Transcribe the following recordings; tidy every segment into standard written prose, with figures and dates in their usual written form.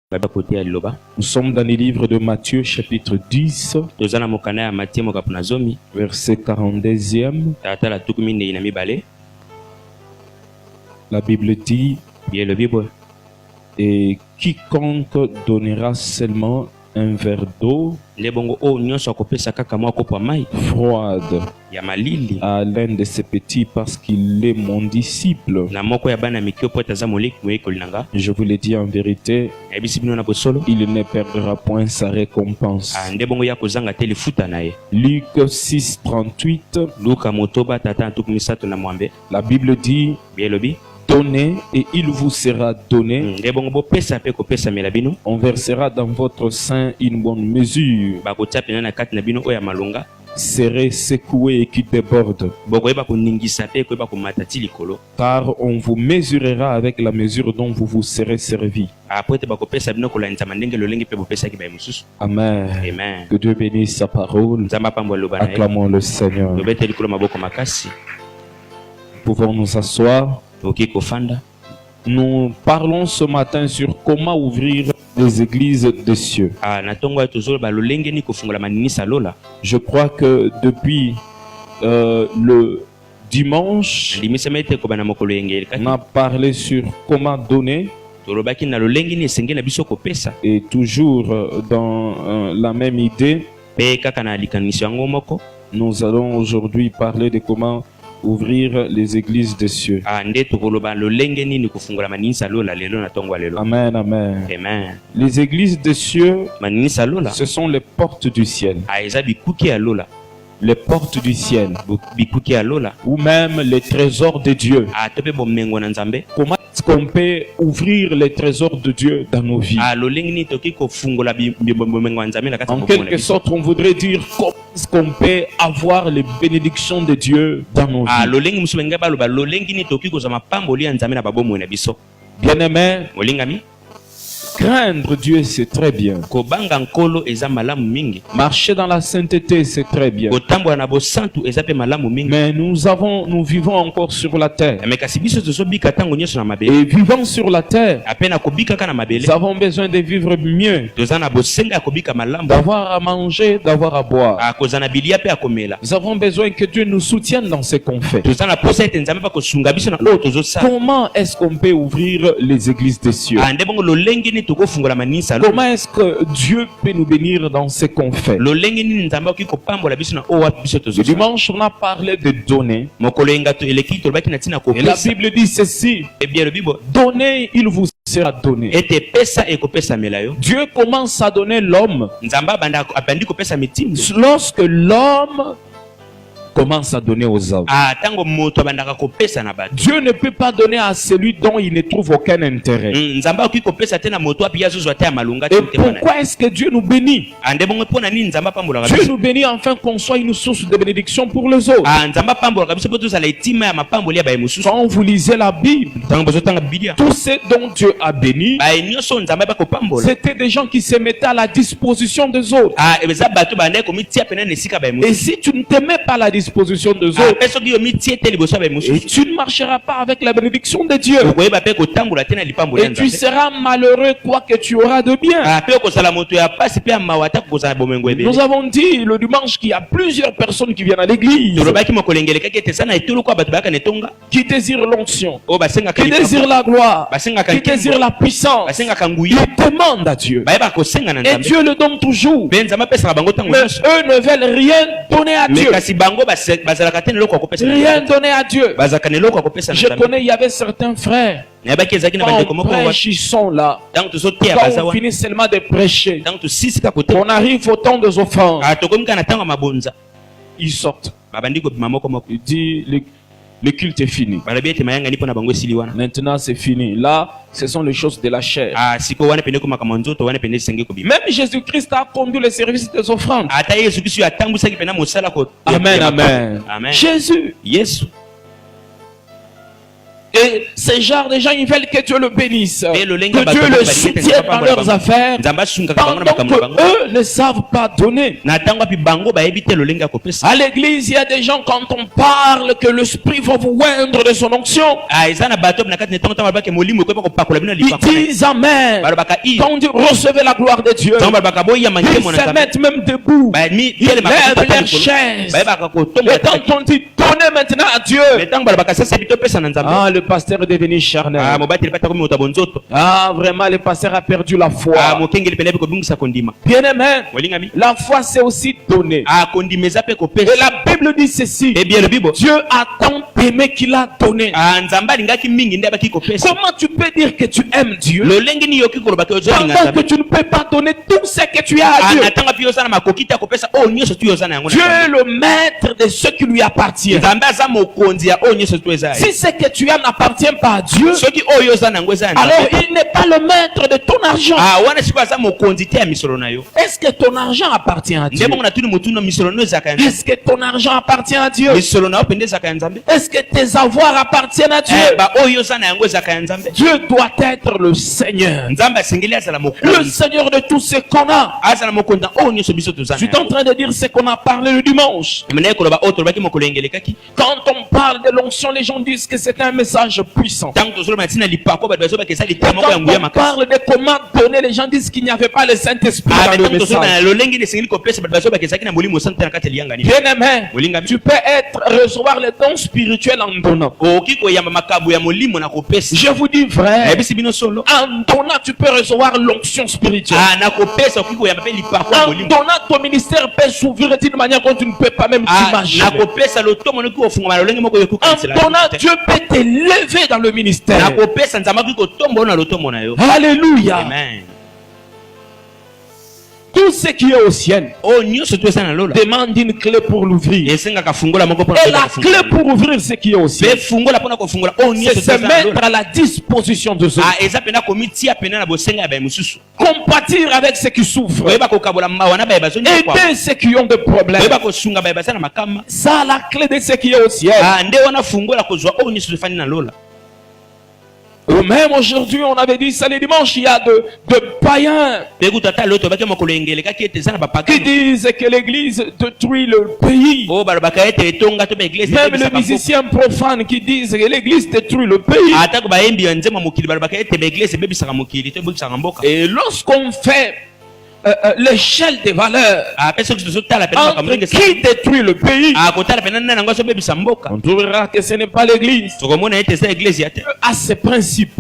Nous sommes dans les livres de Matthieu, chapitre 10, verset 42e. La Bible dit, et quiconque donnera seulement un verre d'eau froide à l'un de ses petits parce qu'il est mon disciple. Je vous l'ai dit en vérité, il ne perdra point sa récompense. Luc 6:38, la Bible dit, donnez et il vous sera donné. On versera dans votre sein une bonne mesure, serré, secoué et qui déborde. Car on vous mesurera avec la mesure dont vous vous serez servi. Amen. Que Dieu bénisse sa parole. Acclamons le Seigneur. Pouvons nous asseoir. Nous parlons ce matin sur comment ouvrir les églises des cieux. Je crois que depuis le dimanche, on a parlé sur comment donner. Et toujours dans la même idée, nous allons aujourd'hui parler de comment ouvrir les églises des cieux. Amen, amen. Les églises des cieux, ce sont les portes du ciel. Les portes du ciel. Ou même les trésors de Dieu. Comment est-ce qu'on peut ouvrir les trésors de Dieu dans nos vies? En quelque sorte, on voudrait dire comment est-ce qu'on peut avoir les bénédictions de Dieu dans nos vies. Bien-aimés, craindre Dieu, c'est très bien. Marcher dans la sainteté, c'est très bien. Mais nous vivons encore sur la terre. Et vivant sur la terre, nous avons besoin de vivre mieux, d'avoir à manger, d'avoir à boire. Nous avons besoin que Dieu nous soutienne dans ce qu'on fait. Comment est-ce qu'on peut ouvrir les églises des cieux? Comment est-ce que Dieu peut nous bénir dans ce qu'on fait? Le dimanche, on a parlé de donner. Et la Bible dit ceci: donnez, il vous sera donné. Dieu commence à donner l'homme lorsque l'homme commence à donner aux hommes. Dieu ne peut pas donner à celui dont il ne trouve aucun intérêt. Et pourquoi est-ce que Dieu nous bénit? Dieu nous bénit afin qu'on soit une source de bénédiction pour les autres. Quand vous lisez la Bible, tous ceux dont Dieu a béni, c'était des gens qui se mettaient à la disposition des autres. Et si tu ne te mets pas à la disposition des autres, et tu ne marcheras pas avec la bénédiction de Dieu, et tu seras malheureux quoi que tu auras de bien. Nous avons dit le dimanche qu'il y a plusieurs personnes qui viennent à l'église, qui désirent l'onction, qui désirent la gloire, qui désirent la puissance. Ils demandent à Dieu, et Dieu le donne toujours. Mais eux ne veulent rien donner à Dieu. Rien donné à Dieu. Je connais, il y avait certains frères. Quand on prêche, ils sont là. Quand on finit seulement de prêcher, on arrive au temps des offrandes, ils sortent. Il dit le culte est fini. Maintenant c'est fini. Là, ce sont les choses de la chair. Même Jésus-Christ a conduit le service des offrandes. Amen, amen. Jésus. Et ces genres de gens, ils veulent que Dieu le bénisse, que Dieu le soutienne dans leurs affaires, pendant que eux ne savent pas donner. À l'église, il y a des gens, quand on parle que l'Esprit va vous oindre de son onction, ils disent Amen. Quand on dit recevez la gloire de Dieu, ils se mettent même debout, ils lèvent leurs chaises. Et quand on dit donnez maintenant à Dieu, le pasteur est devenu charnel. Vraiment, le pasteur a perdu la foi. Bien aimé, la foi c'est aussi donner. Et la Bible dit ceci: Dieu a tant aimé qu'il a donné. Comment tu peux dire que tu aimes Dieu pendant que tu ne peux pas donner tout ce que tu as à Dieu? Dieu est le maître de ce qui lui appartient. Si ce que tu as n'appartient pas à Dieu, alors il n'est pas le maître de ton argent. Est-ce que ton argent appartient à Dieu? Est-ce que ton argent appartient à Dieu? Est-ce que tes avoirs appartiennent à Dieu? Dieu doit être le Seigneur, le Seigneur de tout ce qu'on a. Je suis en train de dire ce qu'on a parlé le dimanche. Quand on parle de l'onction, les gens disent que c'est un message puissant. Quand on parle de comment donner, les gens disent qu'il n'y avait pas le Saint-Esprit dans le message. Bien aimé, tu peux recevoir les dons spirituels en donnant. Je vous dis vrai, en donnant tu peux recevoir l'onction spirituelle. En donnant ton ministère peut s'ouvrir d'une manière dont tu ne peux pas même t'imaginer. En donnant Dieu peut t'élever dans le ministère. Alléluia. Amen. Tout ce qui est au ciel demande une clé pour l'ouvrir. Et la clé pour ouvrir ce qui est au ciel, c'est se mettre à la disposition de ceux. Compatir avec ceux qui souffrent. Aider ceux qui ont des problèmes. Ça, la clé de ce qui est au ciel. Même aujourd'hui, on avait dit ça les dimanches, il y a de païens qui disent que l'église détruit le pays. Même les musiciens profanes qui disent que l'église détruit le pays. Et lorsqu'on fait l'échelle des valeurs entre qui détruit le pays, on trouvera que ce n'est pas l'église. À ses principes.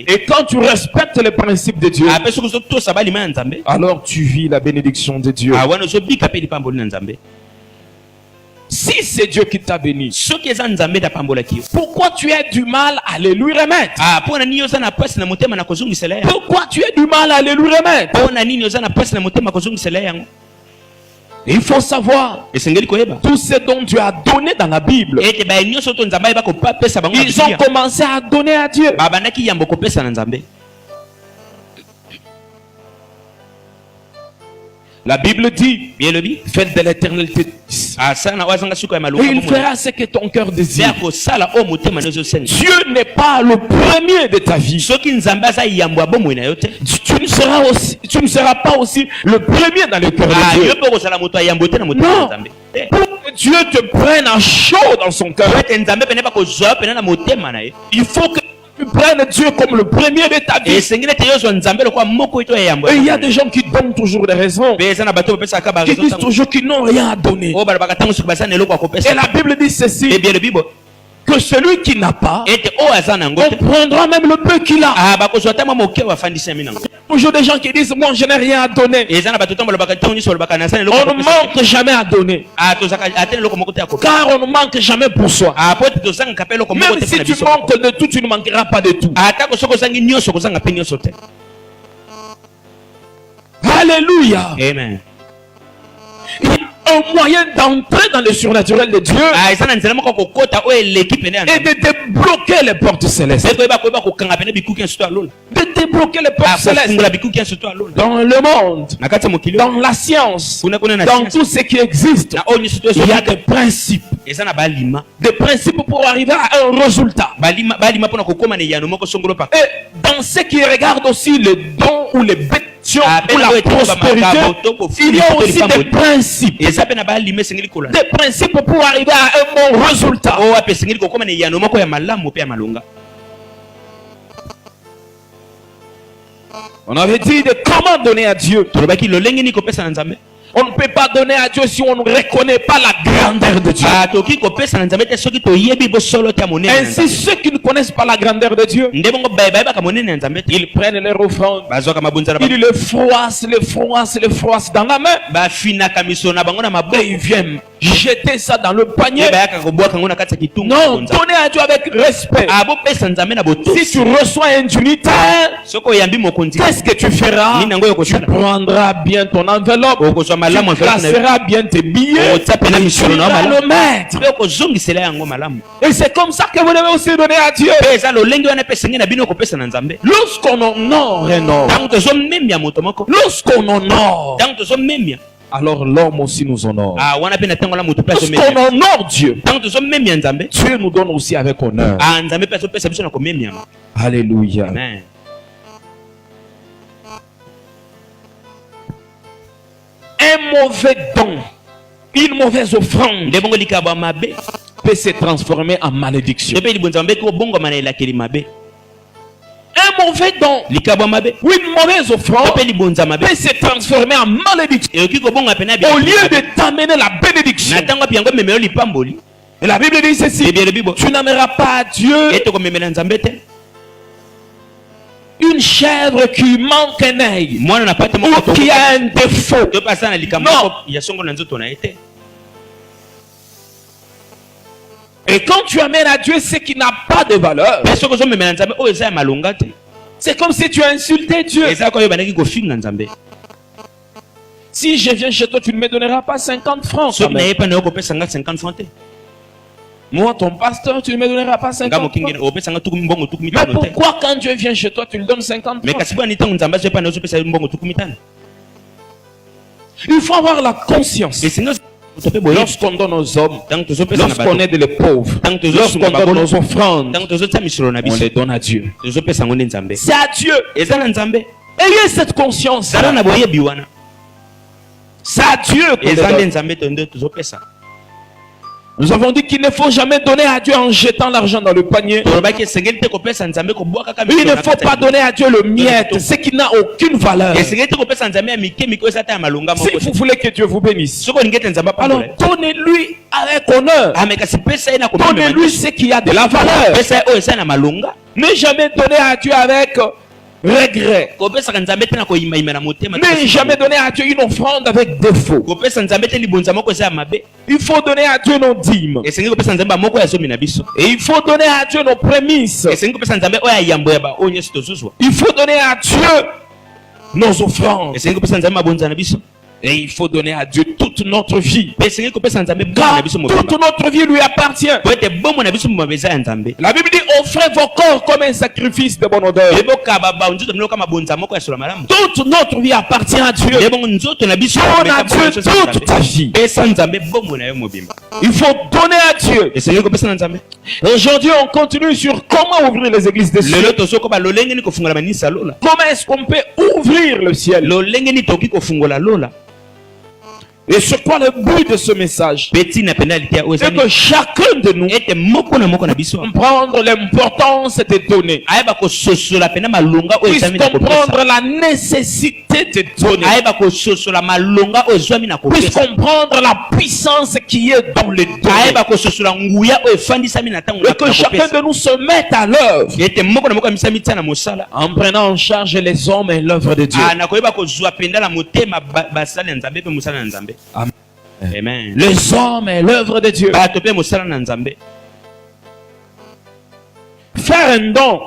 Et quand tu respectes les principes de Dieu, alors tu vis la bénédiction de Dieu. Si c'est Dieu qui t'a béni, pourquoi tu as du mal à les lui remettre? Pourquoi tu as du mal à les lui remettre? Il faut savoir tout ce dont Dieu a donné dans la Bible. Ils ont commencé à donner à Dieu. La Bible dit, faites de l'éternité. Et il fera ce que ton cœur désire. Dieu n'est pas le premier de ta vie. Tu ne seras pas aussi le premier dans le cœur de Dieu. Non. Pour que Dieu te prenne à chaud dans son cœur, il faut que tu prennes Dieu comme le premier de ta vie. Et il y a des gens qui donnent toujours des raisons, qui disent toujours qu'ils n'ont rien à donner. Et la Bible dit ceci, que celui qui n'a pas, on prendra même le peu qu'il a. Toujours des gens qui disent moi je n'ai rien à donner. On ne manque jamais à donner, car on ne manque jamais pour soi. Même si tu manques de tout, tu ne manqueras pas de tout. Alléluia. Amen. Un moyen d'entrer dans le surnaturel de Dieu et de débloquer les portes célestes. De débloquer les portes célestes dans le monde, dans la science, dans tout ce qui existe. Il y a des principes. ezana balima des principes pour arriver à un résultat. balima pona kokoma ne yano moko songolo pa Et dans ce qui regarde aussi le don ou les bénédictions ou la prospérité, il y a aussi des principes. eza pe na balima sengeli kola Des principes pour arriver à un bon résultat. o ape sengeli kokoma ne yano moko ya malamu pe ya malonga. On avait dit de comment donner à Dieu. tolobaki lolenge ni kopesa na nzambe. On ne peut pas donner à Dieu si on ne reconnaît pas la grandeur de Dieu. toki kopesa na nzambe te soki toyebi bosolo te ya monene na Ainsi, Nzambe. ceux qui ne connaissent pas la grandeur de Dieu, nde bongo bayebaka monene ya nzambe te ils prennent leur offrande, bazwaka mabonzana ils le froissent dans la main, bafinaka miso na bango na et maboko ils viennent jeter ça dans le panier. ye bayaka kobwaka ngo na kati ya kitunga Non, donnez à Dieu avec respect. bopesa nzambe na Si botosi tu reçois un dignitaire, soki oyambi mokonzi qu'est-ce que tu feras? nini yango Tu okosala prendras bien ton enveloppe, okozwa malamu tu enveloppe na yo placeras bien tes billets, otia pena tu misolo na yo vas malamu le mettre. mpe okozongisela yango malamu Et c'est comme ça que vous devez aussi donner à Dieu. mpe eza lolenge wana mpe esengeli na bino okopesa na nzambe Lorsqu'on honore un homme, ntango tozomemia moto moko lorsqu'on honore, ntango tozomemia alors l'homme aussi nous honore. wana mpe na ntango wana moto mpe Lorsqu'on azomemia honore Dieu, ntango tozomemia nzambe Dieu nous donne aussi avec honneur. nzambe mpe azopesa biso na komemiama. Alléluia. Amen. Un mauvais don, une mauvaise offrande nde bongo likabo ya mabe peut se transformer en malédiction. nde mpe libonza mabe eki obongama na elakeli mabe Un mauvais don likabo ya mabe ou une mauvaise to offrande mpe libonza mabe peut se transformer en malédiction. ekoki kobonga pena Au lieu de t'amener la bénédiction. na ntango api yango ememelo lipamboli Et la Bible dit ceci: ebielo bibo tu n'aimeras pas à Dieu ete komemela nzambe te une chèvre qui manque un œil mwana na pate ou moko qui a un défaut. to pasa na likambo Non. moko ya songo na nzoto na ye te. Et quand tu amènes à Dieu ce qui n'a pas de valeur, mpe soki ozomemela nzambe oyo eza ya malonga te c'est comme si tu as insulté Dieu. eza koyo bandaki kofinga nzambe Si je viens chez toi, tu ne me donneras pas 50 francs. soki quand même. naye pa na yo kopesanga 50 francs te Moi, ton pasteur, tu ne me donneras pas nga 50 mokingi francs. opesanga tuku mbongo tuku Mais mitano te pourquoi quand Dieu vient chez toi, tu lui donnes 50 me francs? kasi bwana ntango nzambe azoye pa na yo ozopesa ye mbongo tuku mitano Il faut avoir la conscience. esengi to mpe boyebi Lorsqu'on donne aux hommes, ntango tozopesa na lorsqu'on bato aide les pauvres, Tant que je lorsqu'on suis donne nos offrandes, ntango tozotia misolo na on biso les donne à Dieu. tozopesa yango nde nzambe C'est à Dieu. eza na nzambe Ayez cette conscience. zala na boyebi wana C'est à Dieu qu'on les eza nde donne. nzambe to nde tozopesa. Nous avons dit qu'il ne faut jamais donner à Dieu en jetant l'argent dans le panier. tolobaki esengeli te kopesa nzambe kobwaka kaka Il ne faut pas donner à Dieu le miette, ce qui n'a aucune valeur. esengeli te kopesa nzambe ya mike mike oyo eza ta ya malonga Si moko vous voulez que Dieu vous bénisse, soki olingi ete nzambe alors apambola donnez-lui avec honneur. ame kasi pesa ye na Donnez-lui ce qui a de la valeur. pesa ye oyo eza na malonga Ne jamais donner à Dieu avec regret. kopesaka nzambe te na koyimayima na motema Ne jamais donner à Dieu une offrande avec défaut. kopesa nzambe te libonza moko eza ya mabe Il faut donner à Dieu nos dîmes. esengi kopesa nzambe ya moko ya zomi na biso Et il faut donner à Dieu nos prémices. esengi kopesa nzambe oyo ya yambo ya baoyo nyonso tozozwa Il faut donner à Dieu nos offrandes. esengi kopesa nzambe mabonza na biso Et il faut donner à Dieu toute notre vie. mpe esengi kopesa nzambe bomoi Car na biso toute mobimba notre vie lui appartient. po ete bomoi na biso mobimba eza ya nzambe La Bible dit: offrez vos corps comme un sacrifice de bonne odeur. ebokaba banzoto bino loka mabonza moko ya solo malamu Toute notre vie appartient à Dieu. nde bongo nzoto na biso Donne à Dieu toute ta vie. pesa nzambe bomoi na yo mobimba Il faut donner à Dieu. esengi kopesa na nzambe Aujourd'hui, on continue sur comment ouvrir les églises des cieux. lelo tozokoba lolenge ni kofungola manisa lola Comment est-ce qu'on peut ouvrir le ciel? lolenge ni tokoki kofungola lola Et c'est quoi le but de ce message? mpe ntina penalité oyo C'est que chacun de nous ete moko na biso comprendre l'importance des données, ayeba kososola pena malonga oyo puisse ezwami na comprendre kopesa la nécessité des données, ayeba kososola malonga oyo ezwami na puisse kopesa comprendre la puissance qui est dans les données, ayeba kososola nguya oyo efandisami na ntango et que chacun de nous se mette à l'œuvre ete moko na moko amisami tia na mosala en prenant en charge les hommes et l'œuvre de Dieu. na koyeba kozwa penda na motema basala ya nzambe mpe mosala na nzambe. Amen. Amen. Les hommes et l'œuvre de Dieu. bato mpe mosala na nzambe Faire un don.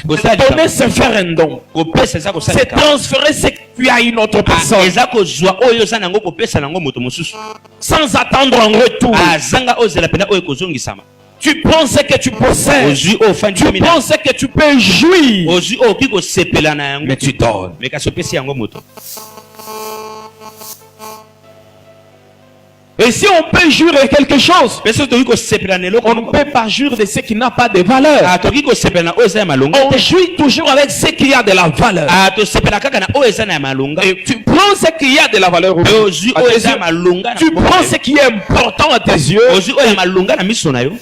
Donner, c'est faire un don. kopesa eza C'est kosalika transférer ce que tu as à une autre personne eza kozwa oyo oza nango kopesa nango moto mosusu sans attendre en retour. azanga oyo ezala pena oyo ekozongisama Tu prends ce que tu possèdes. ozwi oyo Tu ofandisami prends ce que tu peux jouir. ozwi oyo okoki kosepela na yango Mais tu donnes. me kasi opesi yango moto Et si on peut jurer quelque chose, on ne peut pas jurer de ce qui n'a pas de valeur. On jouit toujours avec ce qui a de la valeur. Et tu prends ce qui a de la valeur. Tu prends ce qui est important à tes yeux.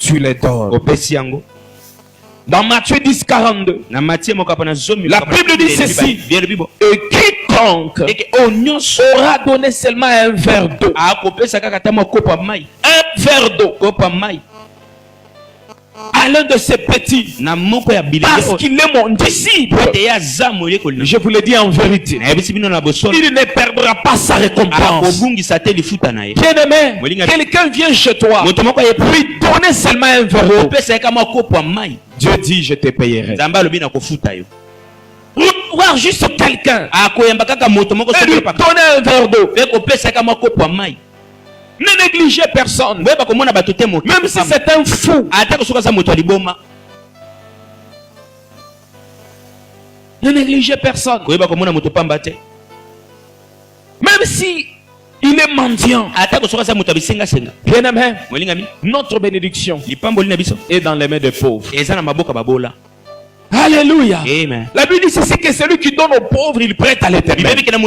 Tu les donnes. Dans Matthieu 10, 42, la Bible dit ceci: et quiconque aura donné seulement un verre d'eau, à l'un de ses petits, parce qu'il est mon disciple, je vous le dis en vérité, il ne perdra pas sa récompense. Bien-aimé, quelqu'un vient chez toi, lui donner seulement un verre d'eau. Dieu dit: je te payerai. Voir juste quelqu'un et lui donner un verre d'eau. Ne négligez personne, même si c'est un fou. Ne négligez personne, même si il est mendiant. Bien-aimé, notre bénédiction est dans les mains des pauvres. Alléluia. Amen. La Bible dit ceci, que celui qui donne aux pauvres, il prête à l'Éternel. Écoutez un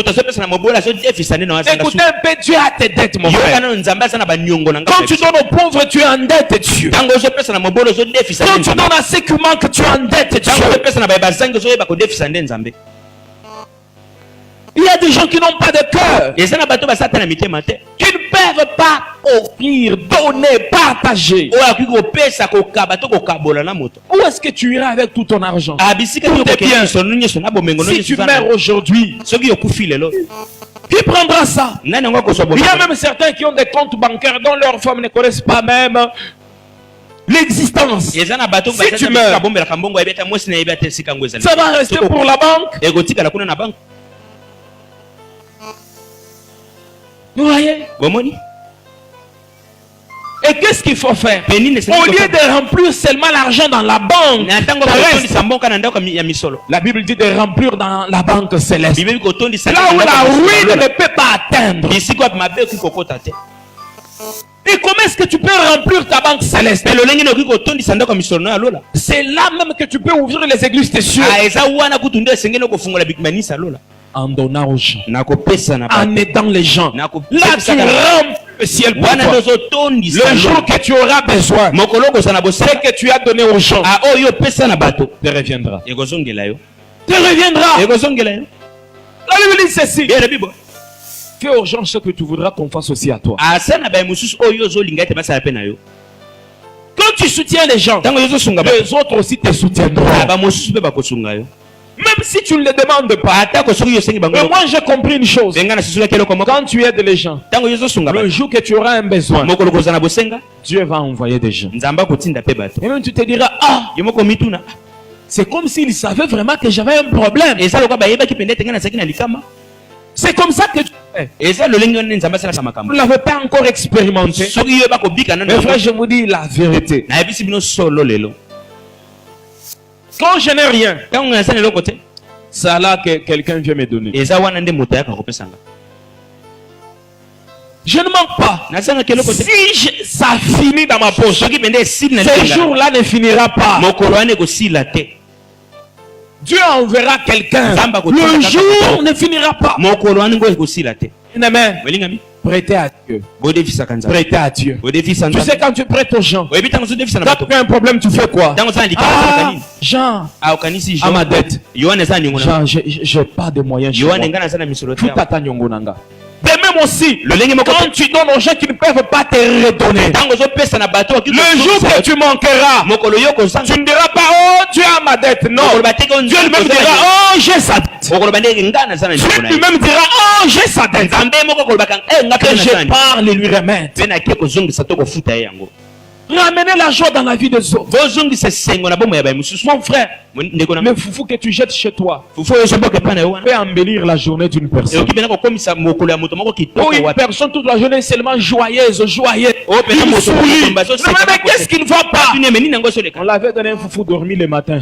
peu, Dieu a tes dettes, mon frère. Quand tu donnes aux pauvres, tu endettes Dieu. Quand tu donnes à ceux qui manquent, tu endettes Dieu. Il y a des gens qui n'ont pas de cœur, qui ne peuvent pas offrir, donner, partager. Où est-ce que tu iras avec tout ton argent? Si tu meurs aujourd'hui, qui prendra ça? Il y a même certains qui ont des comptes bancaires dont leurs femmes ne connaissent pas même l'existence. Si tu meurs, ça va rester pour la banque. Vous voyez? Et qu'est-ce qu'il faut faire? Au lieu de remplir seulement l'argent dans la banque, la Bible dit de remplir dans la banque céleste, là où la ruine ne peut pas atteindre. Et comment est-ce que tu peux remplir ta banque céleste? C'est là même que tu peux ouvrir les églises des cieux. En donnant aux gens, en aidant les gens. Là tu remplis le ciel pour toi. Le jour que tu auras besoin, ce que tu as donné aux gens te reviendra. Te reviendra. La Bible dit ceci: fais aux gens ce que tu voudras qu'on fasse aussi à toi. Quand tu soutiens les gens, les autres aussi te soutiendront. Même si tu ne le demandes pas. Mais moi j'ai compris une chose: quand tu aides les gens, le jour que tu auras un besoin, Dieu va envoyer des gens. Et même tu te diras: ah, c'est comme s'il savait vraiment que j'avais un problème. C'est comme ça que tu fais. Vous ne l'avez pas encore expérimenté. Mais frère, je vous dis la vérité. Quand je n'ai rien, c'est là que quelqu'un vient me donner. Je ne manque pas. Si ça finit dans ma poche, ce jour-là ne finira pas. Dieu enverra quelqu'un. Le jour ne finira pas. Amen. Prêtez à Dieu. Prêtez à Dieu. Tu sais, quand tu prêtes aux gens, quand tu as un problème, tu fais quoi? Ah, Jean, à ma dette. Jean, j'ai pas de moyens. Tout à Nyongonanga. De même aussi, quand tu donnes aux gens qui ne peuvent pas te redonner, le jour que tu manqueras, tu ne diras pas: oh, Dieu a ma dette. Non, Dieu lui-même dira: oh, j'ai sa dette. Dieu lui-même dira: oh, j'ai sa dette. Que je parle et lui remettre. Ramenez la joie dans la vie des autres. Mon frère, le foufou que tu jettes chez toi peut embellir la journée d'une personne. Oh, une personne toute la journée seulement joyeuse. Il sourit. Mais qu'est-ce qu'il ne va pas? On l'avait donné un foufou dormi le matin.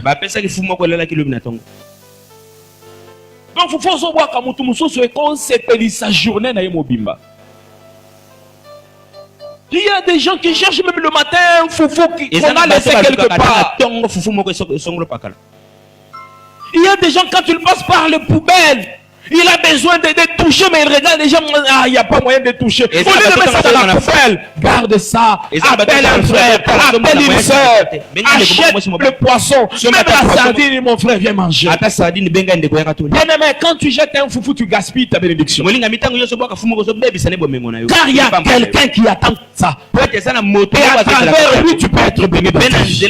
Donc foufou so bois kamutu mususu et qu'on s'épelle sa journée na yemobimba. Il y a des gens qui cherchent même le matin un foufou qu'on a laissé quelque part. Il y a des gens, quand ils passent par les poubelles, il a besoin de toucher, mais il regarde les gens. Ah, il n'y a pas moyen de toucher. Au lieu de mettre ça dans la poubelle, garde ça. Appelle un frère, appelle une soeur. Achète le poisson. Même la sardine, mon frère, viens manger. Bien aimé, quand tu jettes un foufou, tu gaspilles ta bénédiction. Car il y a quelqu'un qui attend ça. Et à travers lui, tu peux être béni. Enlevez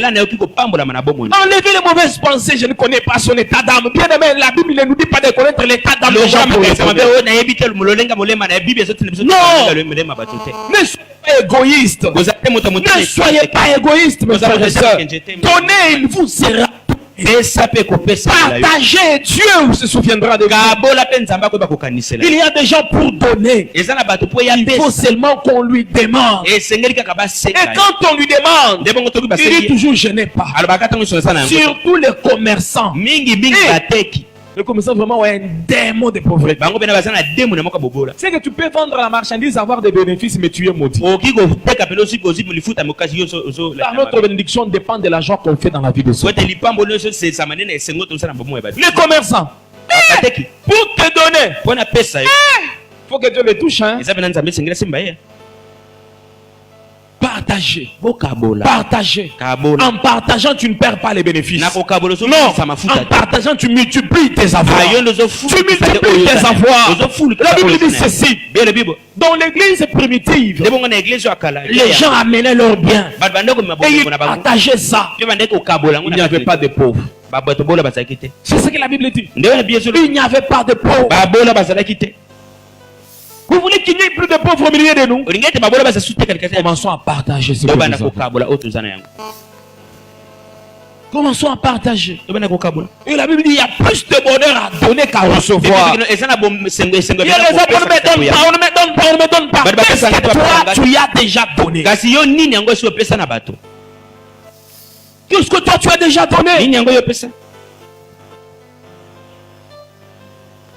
les mauvaises pensées. Je ne connais pas son état d'âme. Bien aimé, la Bible ne nous dit pas de connaître l'état d'âme. Non, ne soyez pas égoïste. Ne soyez pas égoïste, mes frères et sœurs. Donnez, il vous sera. Partagez, Dieu se souviendra de vous. Il y a des gens pour donner. Il faut seulement qu'on lui demande. Et quand on lui demande, il dit toujours je n'ai pas. Surtout les commerçants. Le commerçant vraiment a un démon de pauvreté. C'est que tu peux vendre la marchandise, avoir des bénéfices, mais tu es maudit. Car notre bénédiction dépend de l'argent qu'on fait dans la vie de ceux. Les commerçants, pour te donner, il faut que Dieu les touche. Hein? Partager. Partager. En partageant, tu ne perds pas les bénéfices. Non. En partageant, tu multiplies tes avoirs. Tu multiplies tes avoirs. La Bible dit ceci. Dans l'église primitive, les gens amenaient leurs biens. Et ils partageaient ça. Il n'y avait pas de pauvres. C'est ce que la Bible dit. Il n'y avait pas de pauvres. Vous voulez qu'il n'y ait plus de pauvres au milieu de nous? Commençons à partager ce que nous avons. Commençons à partager. Et la Bible dit il y a plus de bonheur à donner qu'à recevoir. Il y a les hommes, on ne me donne pas. Qu'est-ce que toi, tu as déjà donné? Qu'est-ce que toi, tu as déjà donné?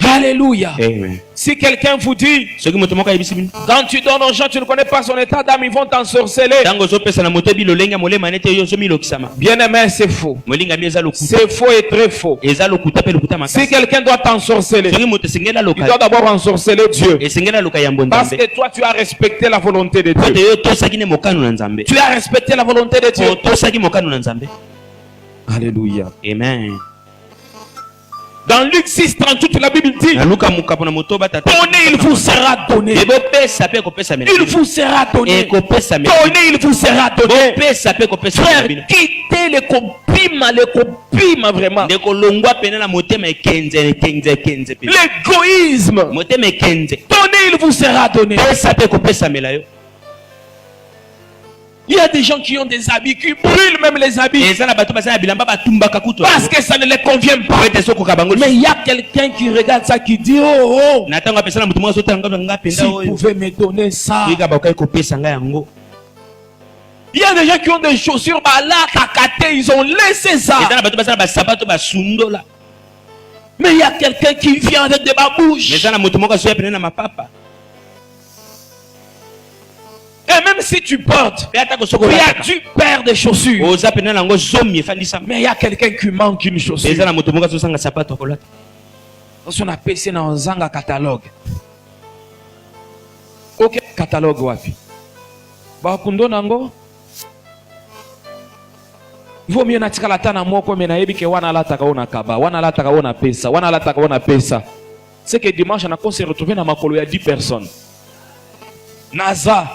Alléluia. Amen. Si quelqu'un vous dit, quand tu donnes aux gens, tu ne connais pas son état d'âme, ils vont t'ensorceler. Bien aimé, c'est faux. C'est faux et très faux. Si quelqu'un doit t'ensorceler, il doit d'abord ensorceler Dieu. Parce que toi, tu as respecté la volonté de Dieu. Tu as respecté la volonté de Dieu. Alléluia. Amen. Dans Luc 6:38, la Bible dit, donnez, il vous sera donné. Il vous sera donné. Donnez, il vous sera donné. Frère, quittez les copimes vraiment. L'égoïsme. Donnez, il vous sera donné. Il y a des gens qui ont des habits, qui brûlent même les habits. Parce que ça ne les convient pas. Mais il y a quelqu'un qui regarde ça, qui dit, oh, si vous pouvez me donner ça. Il y a des gens qui ont des chaussures, ils ont laissé ça. Mais il y a quelqu'un qui vient avec des babouches. Et même si tu portes, tu perds des chaussures. Mais il y a quelqu'un qui manque une chaussure. On a passé dans un catalogue. Ok, catalogue wapi. Bakundo nango. Vaut mieux natika la tana moko mais na yebike wana lataka ona kaba, wana lataka ona pesa, wana lataka ona pesa. C'est que dimanche on a se retrouver dans makolo ya 10 personnes. Naza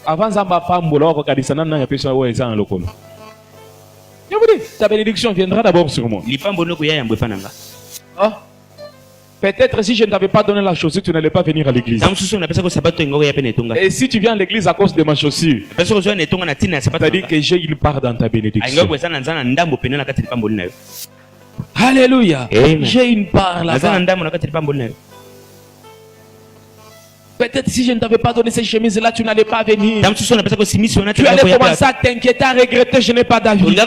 avant Zamba Pambola, on regarde ça, on a pesa ouais ça en lokolo. Je vous dis, ta bénédiction viendra d'abord sur moi. Ah. Peut-être si je ne t'avais pas donné la chaussure, tu n'allais pas venir à l'église. Et si tu viens à l'église à cause de ma chaussure, c'est-à-dire que j'ai une part dans ta bénédiction. Alléluia. J'ai une part là-bas. Peut-être si je ne t'avais pas donné ces chemises-là, tu n'allais pas venir. Tu allais commencer à t'inquiéter, à regretter, je n'ai pas d'avis.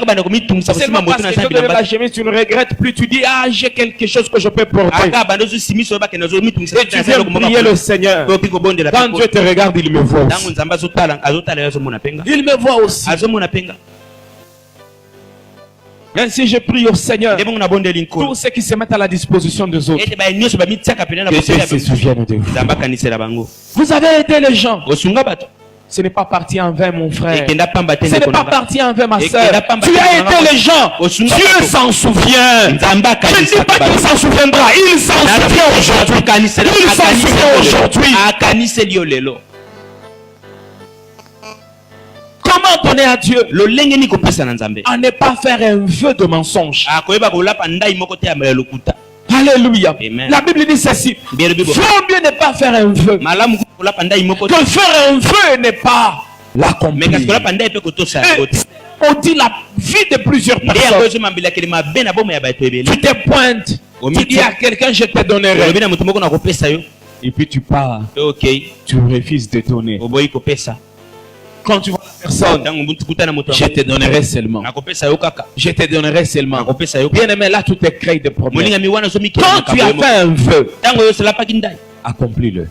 Seulement parce que tu as donné la chemise, tu ne regrettes plus. Tu dis, ah, j'ai quelque chose que je peux porter. Et tu viens prier le Seigneur. Quand Dieu te regarde, il me voit aussi. Il me voit aussi. Même si je prie au Seigneur, tous ceux qui se mettent à la disposition des autres, que Dieu se souvienne de vous. Vous avez aidé les gens. Ce n'est pas parti en vain, mon frère. Ce n'est pas parti en vain, ma soeur. Tu as aidé les gens. Dieu s'en souvient. Je ne dis pas qu'il s'en souviendra. Il s'en souvient aujourd'hui. Il s'en souvient aujourd'hui. Comment donner à Dieu? À ne pas faire un vœu de mensonge. Alléluia. Amen. La Bible dit ceci. Vaut mieux ne pas faire un vœu que faire un vœu n'est pas l'accomplir. On dit la vie de plusieurs personnes. Tu te pointes. Tu dis à quelqu'un, je te donnerai. Et puis tu pars. Tu refuses de donner. Quand tu vois la personne, je te donnerai seulement. Je te donnerai seulement. Bien aimé, là tout est créé de problèmes. Quand tu as fait un vœu, accomplis-le.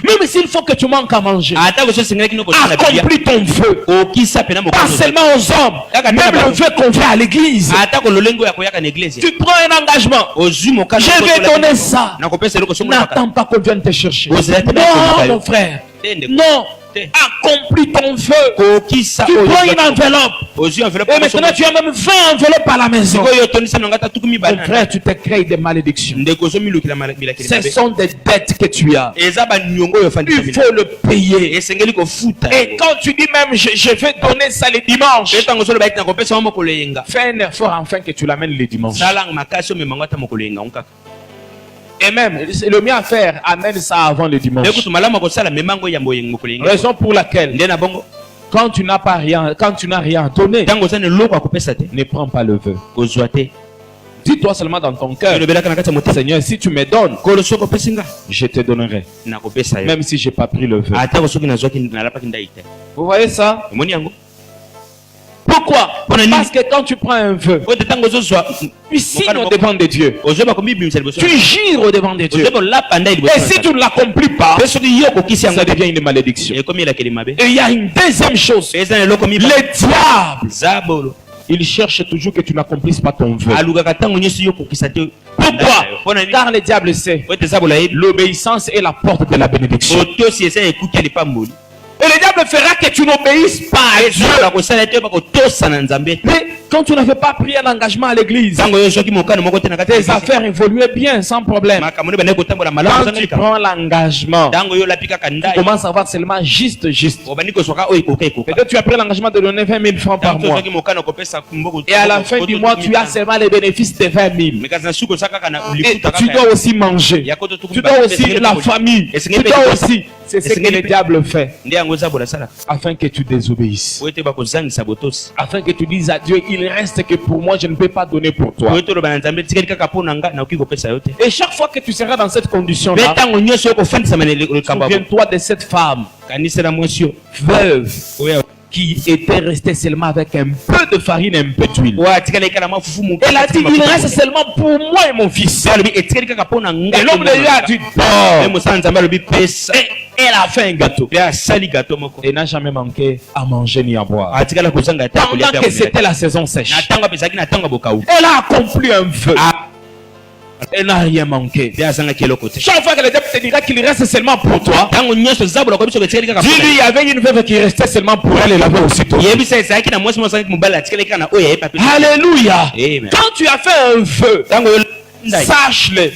Même s'il faut que tu manques à manger, accomplis ton vœu. Pas seulement aux hommes, même le vœu qu'on fait à l'église. Tu prends un engagement. Je vais donner ça. N'attends pas qu'on vienne te chercher. Non, mon frère. Non. Accomplis ton vœu. Tu prends une enveloppe. Et maintenant tu as même 20 enveloppes à la maison. Mon frère, tu te crées des malédictions. Ce sont des dettes que tu as. Il faut le payer. Et quand tu dis même je vais donner ça le dimanche, fais un effort enfin que tu l'amènes le dimanche. Et même, le mieux à faire, amène ça avant le dimanche. Raison pour laquelle, quand tu n'as pas rien, quand tu n'as rien donné, ne prends pas le vœu. Dis-toi seulement dans ton cœur, Seigneur, si tu me donnes, je te donnerai. Même si je n'ai pas pris le vœu. Vous voyez ça? Pourquoi? Parce que quand tu prends un vœu, tu signes au devant de Dieu. Tu jures au devant de Dieu. Et si tu ne l'accomplis pas, ça devient une malédiction. Et il y a une deuxième chose. Le diable, il cherche toujours que tu n'accomplisses pas ton vœu. Pourquoi? Car le diable sait l'obéissance est la porte de la bénédiction. Et le diable fera que tu n'obéisses pas à Dieu. Mais quand tu n'avais pas pris un engagement à l'église, tes affaires évoluaient bien, sans problème. Quand tu prends l'engagement, tu commences à voir seulement juste. Peut-être tu as pris l'engagement de donner 20 000 francs par mois. Et à la fin du mois, tu as seulement les bénéfices de 20 000. Et tu dois aussi manger. Tu dois aussi la famille. Tu dois aussi. C'est ce que le diable fait. Afin que tu désobéisses. Afin que tu dises à Dieu, il reste que pour moi, je ne peux pas donner pour toi. Et chaque fois que tu seras dans cette condition-là, souviens-toi de cette femme veuve qui était restée seulement avec un peu de farine et un peu d'huile. Elle a dit, il reste seulement pour moi et mon fils. Et l'homme de Dieu a dit, et elle a fait un gâteau. Et n'a jamais manqué à manger ni à boire. Pendant que c'était la saison sèche, elle a accompli un vœu. Elle n'a rien manqué. Chaque fois que le diable te dira qu'il reste seulement pour toi, dis-lui, il y avait une veuve qui restait seulement pour elle et l'avait aussitôt. Alléluia. Quand tu as fait un vœu, sache-le,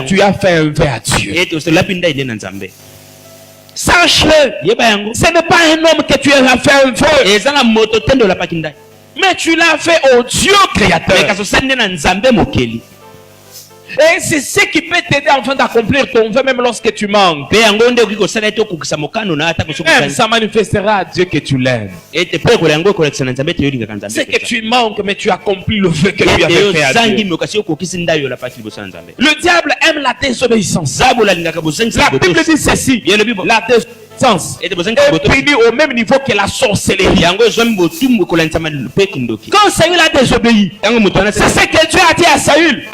tu as fait un vœu à Dieu. Sache-le, ce n'est pas un homme que tu as fait un vœu, mais tu l'as fait au Dieu créateur. Et c'est ce qui peut t'aider enfin d'accomplir ton vœu même lorsque tu manques. Même ça manifestera à Dieu que tu l'aimes. C'est que tu manques mais tu accomplis le vœu que tu avais fait à Dieu. Le diable aime la désobéissance. La Bible dit ceci. La désobéissance est punie au même niveau que la sorcellerie. Quand Saül a désobéi, c'est ce que Dieu a dit à Saül.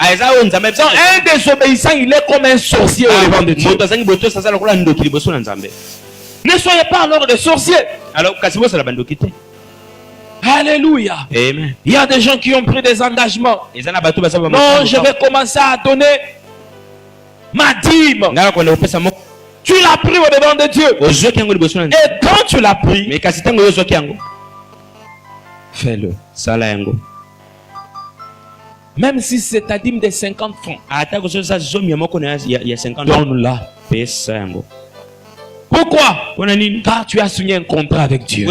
Donc, un désobéissant, il est comme un sorcier au devant de Dieu. Ne soyez pas alors des sorciers. Alléluia. Amen. Il y a des gens qui ont pris des engagements. Non, je vais commencer à donner ma dîme. Tu l'as pris au devant de Dieu. Et quand tu l'as pris, fais-le. Même si c'est ta dîme de 50 francs, donne-la. Pourquoi? Car tu as signé un contrat avec Dieu.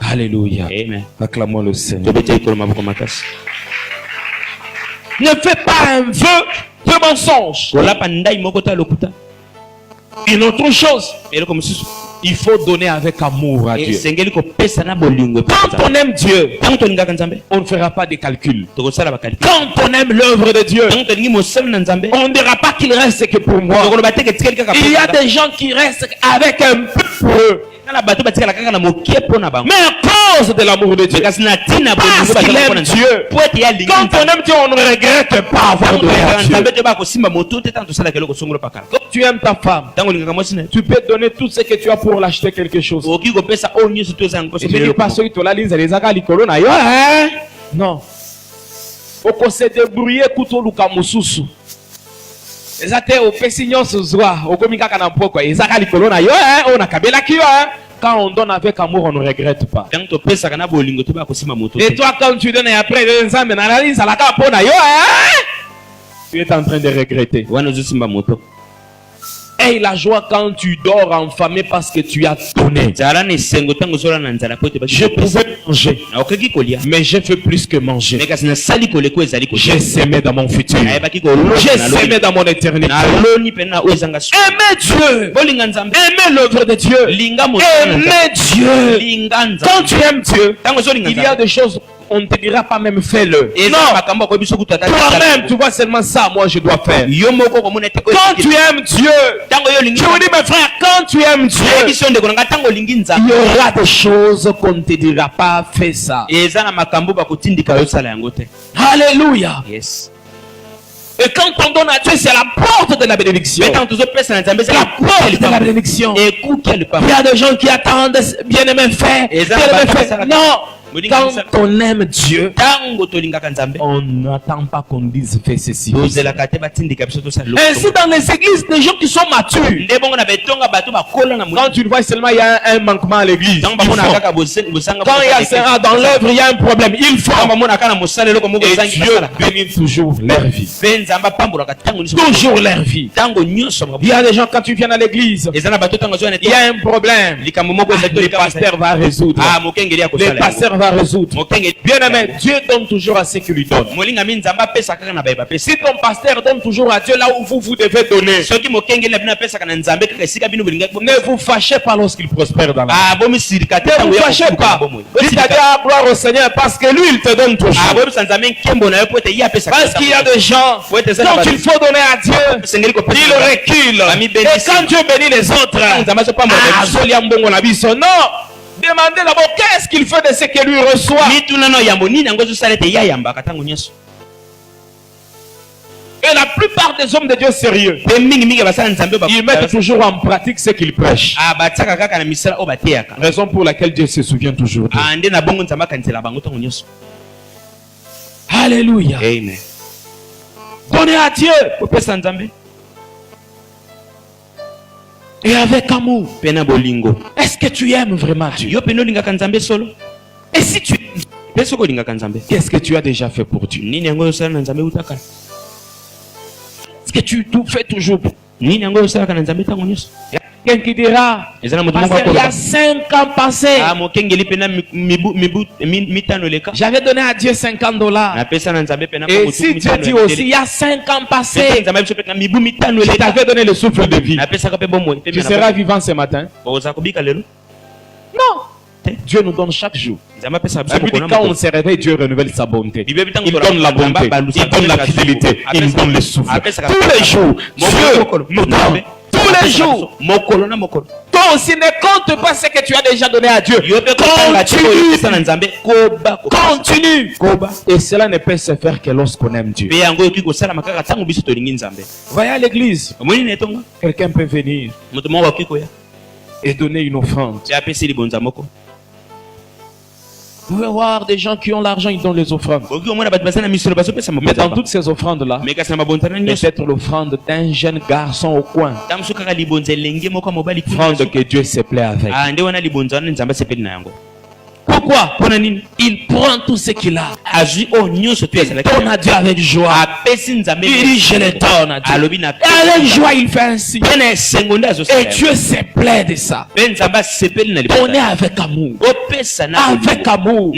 Alléluia. Amen. Acclamons le Seigneur. Ne fais pas un vœu de mensonge. Une autre chose, il faut donner avec amour à Dieu. Quand on aime Dieu, on ne fera pas de calcul. Quand on aime l'œuvre de Dieu, on ne dira pas qu'il reste que pour moi. Il y a des gens qui restent avec un peu pour eux. Mais à cause de l'amour de Dieu, parce qu'il aime Dieu. Quand on aime Dieu, on ne regrette pas avoir donné à Dieu. Quand tu aimes ta femme, tu peux donner tout ce que tu as pour l'acheter quelque chose. Non. On se débrouiller couteau luka mususu. Quand on donne avec amour, on ne regrette pas. Et toi, quand tu donnes et après, tu es en train de regretter. Et la joie quand tu dors enfamé parce que tu as donné. Je pouvais manger, mais j'ai fait plus que manger. J'ai semé dans mon futur. J'ai semé dans mon éternité. Aimez Dieu. Aimez l'œuvre de Dieu. Aimez Dieu. Quand tu aimes Dieu, il y a des choses on ne te dira pas même fais-le. Non. Toi-même, tu vois seulement ça, moi je dois faire. Quand tu aimes Dieu, je vous dis mes frères, quand tu aimes Dieu, il y aura des choses qu'on ne te dira pas, fais ça. Alléluia. Yes. Et quand on donne à Dieu, c'est la porte de la bénédiction. C'est la porte de la bénédiction. Il y a des gens qui attendent, bien aimé fait. Non. Quand on aime Dieu, on n'attend pas qu'on dise fais ceci. Ainsi dans les églises, des gens qui sont matures, quand tu vois seulement il y a un manquement à l'église, quand il y a dans l'œuvre, il y a un problème, il faut. Et Dieu bénit toujours leur vie. Toujours leur vie. Il y a des gens quand tu viens à l'église, il y a un problème. Le pasteur va résoudre. Le pasteur va résoudre. Bien aimé, Dieu donne toujours à ceux qui lui donnent. Si ton pasteur donne toujours à Dieu là où vous devez donner, ne vous fâchez pas lorsqu'il prospère dans la vie. Ne vous fâchez pas. Dites à Dieu gloire au Seigneur parce que lui il te donne toujours. Parce qu'il y a des gens dont il faut donner à Dieu, il recule. Et quand Dieu bénit les autres, non. Demandez d'abord qu'est-ce qu'il fait de ce que lui reçoit. Et la plupart des hommes de Dieu sérieux, ils mettent toujours en pratique ce qu'ils prêchent. Raison pour laquelle Dieu se souvient toujours d'eux. Alléluia. Amen. Donnez à Dieu. Et avec amour. Est-ce que tu aimes vraiment Dieu? Et si tu aimes, qu'est-ce que tu as déjà fait pour Dieu? Est-ce que tu tout fais toujours pour? quelqu'un qui dira, il y a 5 ans passés, j'avais donné à Dieu $50. Et si Dieu dit aussi, il y a 5 ans passés, je t'avais donné le souffle de vie, tu seras vivant ce matin? Non. Dieu nous donne chaque jour. Quand on se réveille, Dieu renouvelle sa bonté. Il donne la bonté, il donne la fidélité, il donne le souffle. Tous les jours, Dieu nous donne. Tous les jours. Toi aussi, ne compte pas ce que tu as déjà donné à Dieu. Continue. Et cela ne peut se faire que lorsqu'on aime Dieu. Voyez à l'église. Quelqu'un peut venir et donner une offrande. Vous pouvez voir des gens qui ont l'argent, ils donnent les offrandes. Mais dans toutes ces offrandes-là, peut-être l'offrande d'un jeune garçon au coin. Offrande que Dieu se plaît avec. Pourquoi? Il prend tout ce qu'il a. Il donne à Dieu avec joie. Il dit, je le donne à Dieu. Et avec joie, il fait ainsi. Et Dieu se plaît de ça. On est avec amour. Avec amour.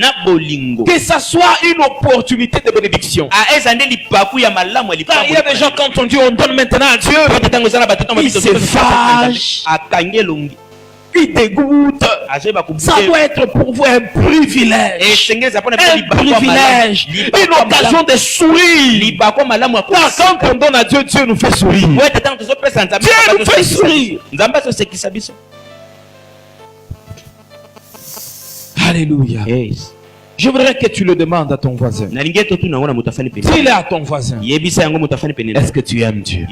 Que ça soit une opportunité de bénédiction. Car il y a des gens, quand on dit on donne maintenant à Dieu, ils se fâchent. Il dégoûte. Ça doit être pour vous un privilège. Un privilège. Une occasion de sourire. Car quand on donne à Dieu, Dieu nous fait sourire. Dieu nous fait sourire. Alléluia. Je voudrais que tu le demandes à ton voisin. Dis-le à ton voisin. Est-ce que tu aimes Dieu?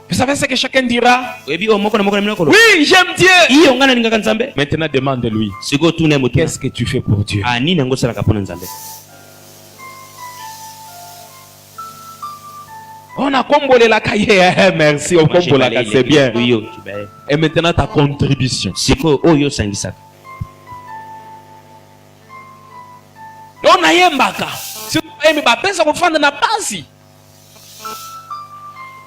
Vous savez ce que chacun dira? Oui, j'aime Dieu. Maintenant, demande-lui. Qu'est-ce que tu fais pour Dieu? On a combolé la cahier. Merci, on combolé la cahier, c'est bien. Et maintenant, ta contribution. On a yembaka. Si on a yembaka, ça va faire de la base.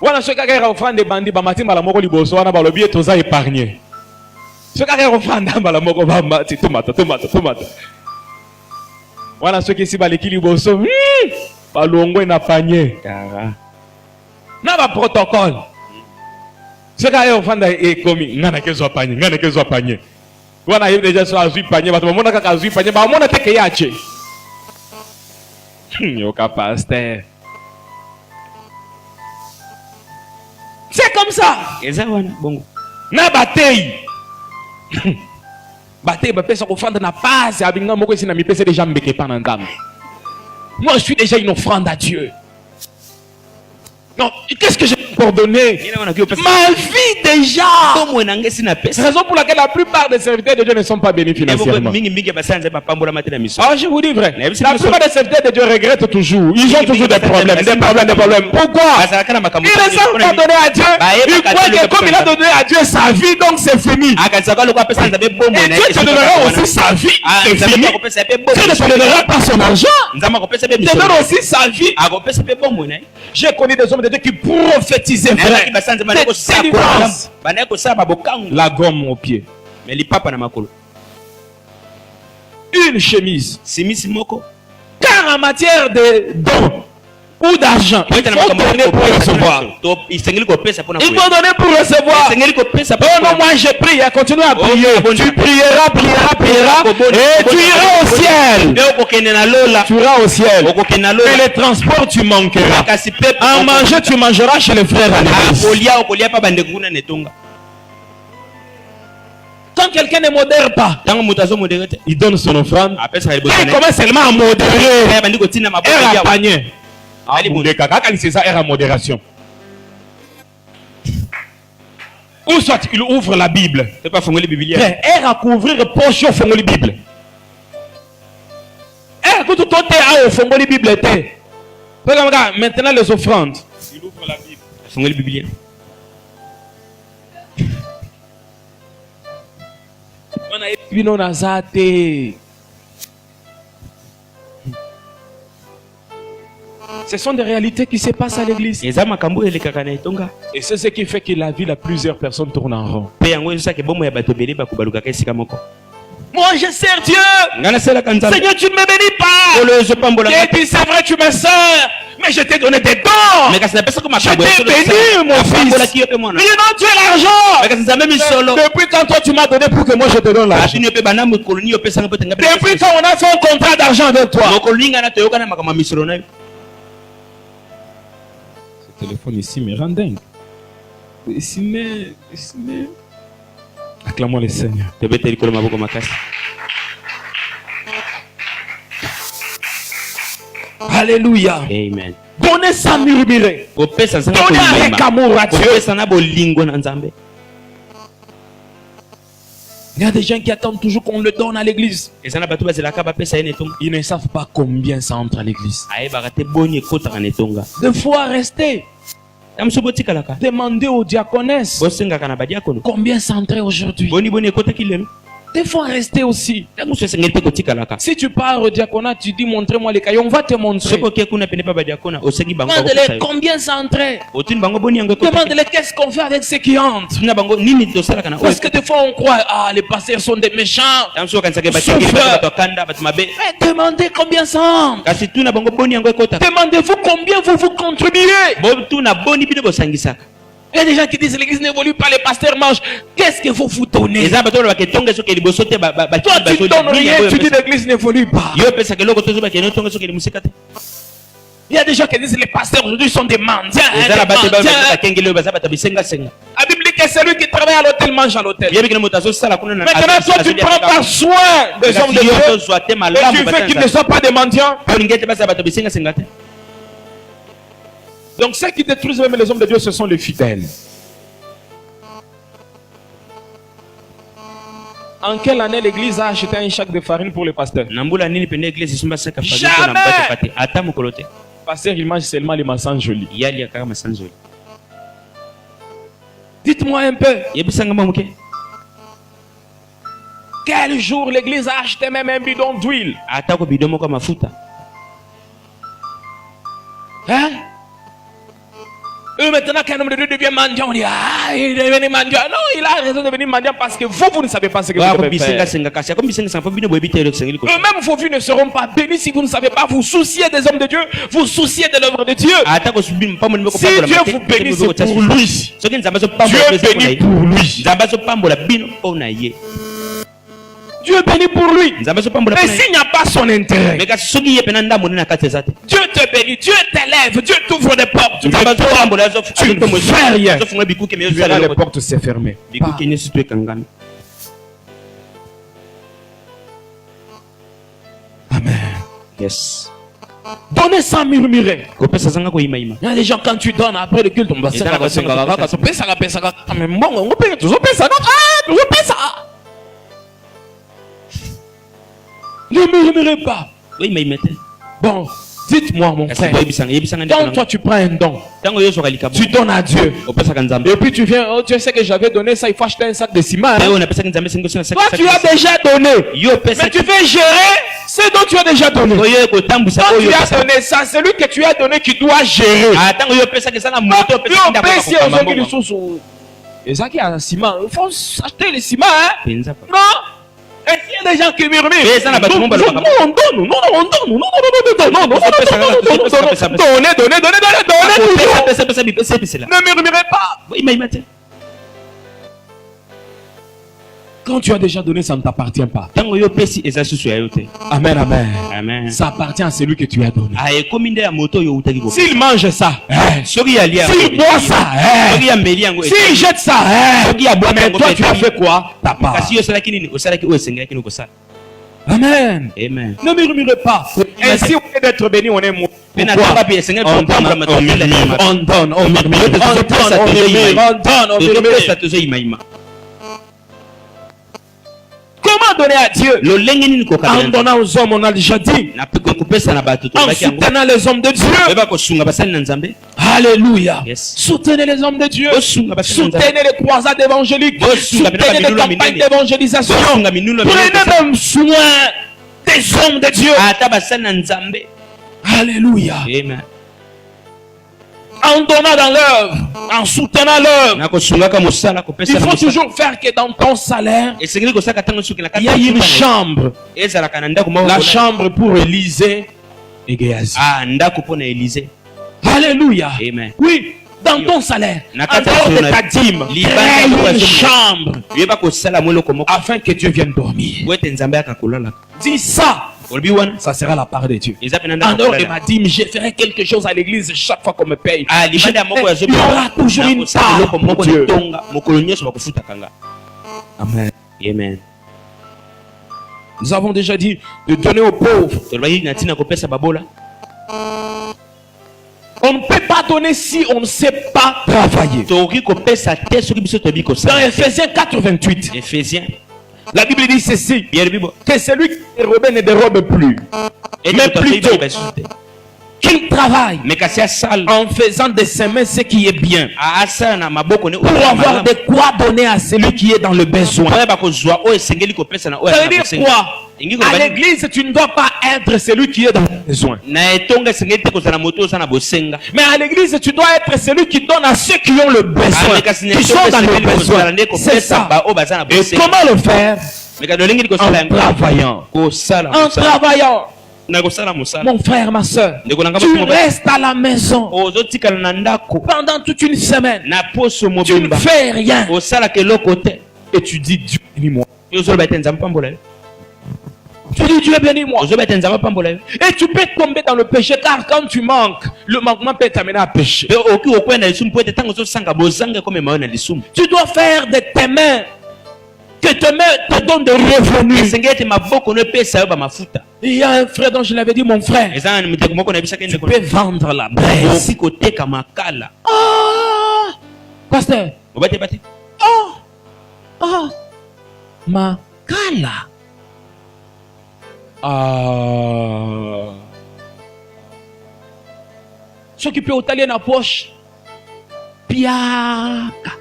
Wana soka kaka ofrande bandi ba matimba la moko liboso wana ba lobi toza épargné. Soka kaka ofrande ba la moko ba mati tomata. Wana soki si ba leki liboso ba longwe na panier. Na ba protocole. Soka kaka ofrande e komi ngana kezo panier. Wana yebe déjà so azui panier ba mona kaka azui panier ba mona teke yache. Yo ka pasteur. C'est comme ça. Na batei. Batei ba pesa offrande na paz abinga moko esi na mi pesa déjà mbeke pa na ndam. Moi je suis déjà une offrande à Dieu. Non, qu'est-ce que j'ai pour donner? Ma vie déjà. Raison pour laquelle la plupart des serviteurs de Dieu ne sont pas bénis financièrement. Alors je vous dis vrai, la plupart des serviteurs de Dieu regrettent toujours. Ils ont toujours des problèmes. Pourquoi? Il ne savent pas donner à Dieu. Il croit que comme il a donné à Dieu sa vie, donc c'est fini. Et Dieu te donnera aussi sa vie, c'est fini. Dieu ne te donnera pas son argent. Il te donne aussi sa vie. J'ai connu des hommes de Dieu qui prophétisaient vrai. La gomme au pied. Une chemise. Car en matière de dons ou d'argent, il faut donner pour recevoir. Il faut donner pour recevoir. Oh non, moi je prie, continue à prier. Tu prieras, et tu iras au ciel. Tu iras au ciel. Et les transports, tu manqueras. En manger, tu mangeras chez les frères à l'église. Quand quelqu'un ne modère pas, il donne son offrande. Il commence seulement à modérer. Et à panier. C'est ça, à modération. Ou soit il ouvre la Bible. Et à couvrir poche au fond de la Bible. Et écoute, tout est au fond de la Bible. Maintenant les offrandes. Il ouvre la Bible. Fond de la Bible. On a eu une nazate. Ce sont des réalités qui se passent à l'église. eza makambo elekaka na etonga Et c'est ce qui fait que la vie de plusieurs personnes tourne en rond. pe yango ezosaka bomoi ya bato ebele bakobalukaka esika moko. Moi je sers Dieu. Nga nasalaka nzambe Seigneur, tu ne me bénis pas. olo ezopambolaka Et puis c'est vrai, tu me sers. Mais je t'ai donné des dons. me kasi napesaka Je makambo t'ai béni, mon fils. apambolaki yo mpe mwana Mais non, tu es l'argent. me kasi nzambe misolo Depuis quand toi tu m'as donné pour que moi je te donne l'argent? atini yo mpe bana mokolo nini opesanga mpo tenga Depuis quand on a fait un contrat d'argent avec toi? mokolo nini nga na toyokana makambo ya misolo na yo. Ce téléphone ici me rend dingue. Ici. Acclamons le Seigneur. tobete likolo maboko makasi. Alléluia. Amen. Donnez sans murmurer. kopesa nzanga Donnez avec kolimba amour à Dieu. kopesa na bolingo na nzambe. Il y a des gens qui attendent toujours qu'on le donne à l'église. eza na bato bazelaka bapesa ye na etonga Ils ne savent pas combien ça entre à l'église. ayebaka te boni ekotaka na etonga. Des fois, rester. ya mosu botikalaka Demandez aux diaconesses bosengaka na badiakono combien ça entre aujourd'hui. boni ekotaki lelo. Des fois, rester aussi. ntango mosu esengeli mpe kotikalaka Si tu pars au diaconat, tu dis montrez-moi les cahiers, on va te montrer. soki oke kuna pene pa badiakona osengi bango Demande-les combien ça entre. otuni bango boni yango ekotaki. Demande-les qu'est-ce qu'on fait avec ceux qui entrent. tuna bango nini tosalaka na oyo. Parce que des fois on croit, ah, les pasteurs sont des méchants. ntango mosu okanisaka batikeli bato akanda bato mabe Mais demandez combien ça entre. kasi tuna bango boni yango ekotaka. Demandez-vous combien vous contribuez. botuna boni bino bosangisaka. Il y a des gens qui disent l'église n'évolue pas, les pasteurs mangent. Qu'est-ce que vous donnez? eza bato oyo baketonga soki liboso te Toi, tu ne donnes rien, tu dis l'église n'évolue pas. yo opesaka eloko tozo bakende otonga soki elimosika te. Il y a des gens qui disent les pasteurs aujourd'hui sont des mendiants. eza na bato Des mendiants. bakengeli oyo baza bato bisengasenga. La Bible dit que celui qui travaille à l'hôtel mange à l'hôtel. yebi kene moto azosala kuna na Maintenant, toi, tu prends pas soin des hommes de Dieu. tozwa te Et malamu tu veux qu'ils ne soient pas des mendiants. olingi ete baza bato bisengasenga te. Donc, ceux qui détruisent même les hommes de Dieu, ce sont les fidèles. En quelle année l'église a acheté un sac de farine pour les pasteurs? na mbula nini pene eglise esomba seka Jamais! na te ata mokolo te Pasteur, il mange seulement les maçons jolis. yali akaka masanzoli. Dites-moi un peu, yebisanga mwa moke quel jour l'église a acheté même un bidon d'huile? atako bido moko ya mafuta. Hein? Et maintenant qu'un homme de Dieu devient mendiant, on dit, ah, il est devenu mendiant. Non, il a raison de devenir mendiant parce que vous ne savez pas ce que vous devez faire. bisengasenga kasi ako bisengasenga fo bino boyebi te eloko esengeli kosa. Eux-mêmes, vos vies ne seront pas bénies si vous ne savez pas vous soucier des hommes de Dieu, vous soucier de l'œuvre de Dieu. atako subi mpambo nimeko Si Dieu vous bénit, c'est pour lui. soki nzambe Dieu azopambola bénit pour lui. nzambe azopambola bino mpo na ye. Dieu bénit pour lui. nzambe azopambola Mais mpo na ye. s'il n'y a pas son intérêt, me kasi soki ye pena ndambo nini na kati eza te. Dieu te bénit, Dieu t'élève, Dieu t'ouvre des portes. nzambe azopambola Tu ne fais rien. azofunga bikuke me Tu verras les ezala portes se fermer. bikuke nyonso to ekangami. Amen. Yes. Donnez sans murmurer. kopesa zanga koyimayima. Il y a des gens, quand tu donnes après le culte, on va se faire mais bon, on peut toujours faire ça. Toujours faire ça. Ne murmurez pas. oyimayima te. Bon, dites-moi, mon kasi frère. boyebisanga yebisanga nde Quand kolanga. toi tu prends un don, ntango yo ozwaka likabo tu donnes à Dieu. opesaka nzambe. Et puis tu viens, oh Dieu sait que j'avais donné ça, il faut acheter un sac de ciment. pe Hein? oyo napesaki nzambe esengi osala Toi tu as déjà donné. yo Mais opesaki tu veux gérer ce dont tu as déjà donné. oyo ekotambwisa Quand oyo tu as opesaki. donné ça, celui que tu as donné qui doit gérer. ntango yo opesaki eza na moto Puis opesaki on ndako paie si on bakokamba veut que les mbongo. choses. Et ça qui a un ciment, il faut acheter les ciments. Hein? Penza pa. Non. Et s'il y a des gens qui murmurent, Mais ça n'a pas tout le monde, non, le non, on donne, donnez. Ne murmurez pas. oyimayima te. Quand tu as déjà donné, ça ne t'appartient pas. ntango yo opesi eza susu ya yo te. Amen, amen. amen. Ça appartient à celui que tu as donné. ekomi nde ya moto oyo outaki ko. S'il mange ça, soki ya lia s'il boit ça, soki ya meli yango s'il jette ça, soki ya bwaka mais yango toi pe tu as fait quoi? Ta part. kasi yo osalaki nini osalaki oyo esengelaki nini kosala. Amen. amen. Ne murmurez pas. Ainsi, au lieu d'être béni, on est mort. Pe na ntango ape esengeli kompambola matokela na yima. On donne, on murmure, on tozopesa tozoyimayima. Comment donner à Dieu? lolenge nini En kokabela donnant aux hommes, on a déjà dit. kopesa na bato En tobaki yango soutenant les hommes de Dieu. oyeba kosunga basali na nzambe. Alléluia. Yes. Soutenez les hommes de Dieu. Bosunga basali na nzambe. Soutenez les croisades évangéliques. Bosunga Soutenez les campagnes d'évangélisation. bosunga minulo Prenez même soin des hommes de Dieu. ata basali na nzambe. Alléluia. amen. en donnant dans l'œuvre, en soutenant l'œuvre. Il faut toujours faire que dans ton salaire, il y a une chambre. La chambre pour Élisée et Géasi. Alléluia. Amen. Oui, dans ton salaire, en dehors de ta dîme, crée une chambre afin que Dieu vienne dormir. Dis ça. Ça sera la part de Dieu. En dehors de ma dîme, je ferai quelque chose à l'église chaque fois qu'on me paye. Il y aura toujours une part pour Dieu. Amen. Amen. Nous avons déjà dit de donner aux pauvres. On ne peut pas donner si on ne sait pas travailler. Dans Ephésiens 4:28, la Bible dit ceci, que celui qui dérobe ne dérobe plus, mais plutôt qu'il travaille en faisant de ses mains ce qui est bien, pour avoir de quoi donner à celui qui est dans le besoin. Ça veut dire quoi? À l'église, tu ne dois pas être celui qui est dans le besoin. Mais à l'église, tu dois être celui qui donne à ceux qui ont le besoin, qui sont dans le besoin. C'est ça. Et comment le faire? En travaillant. En travaillant. Mon frère, ma soeur, tu restes à la maison pendant toute une semaine. Tu ne fais rien. Et tu dis Dieu bénis-moi. Tu dis Dieu bénis-moi. Et tu peux tomber dans le péché, car quand tu manques, le manquement peut t'amener à pécher. Tu dois faire de tes mains, que tes mains te donnent des revenus. Il y a un frère dont je l'avais dit, mon frère, tu peux vendre la braise. Ah, pasteur. Makala. Ce qui peut ôter la poche. Piaka.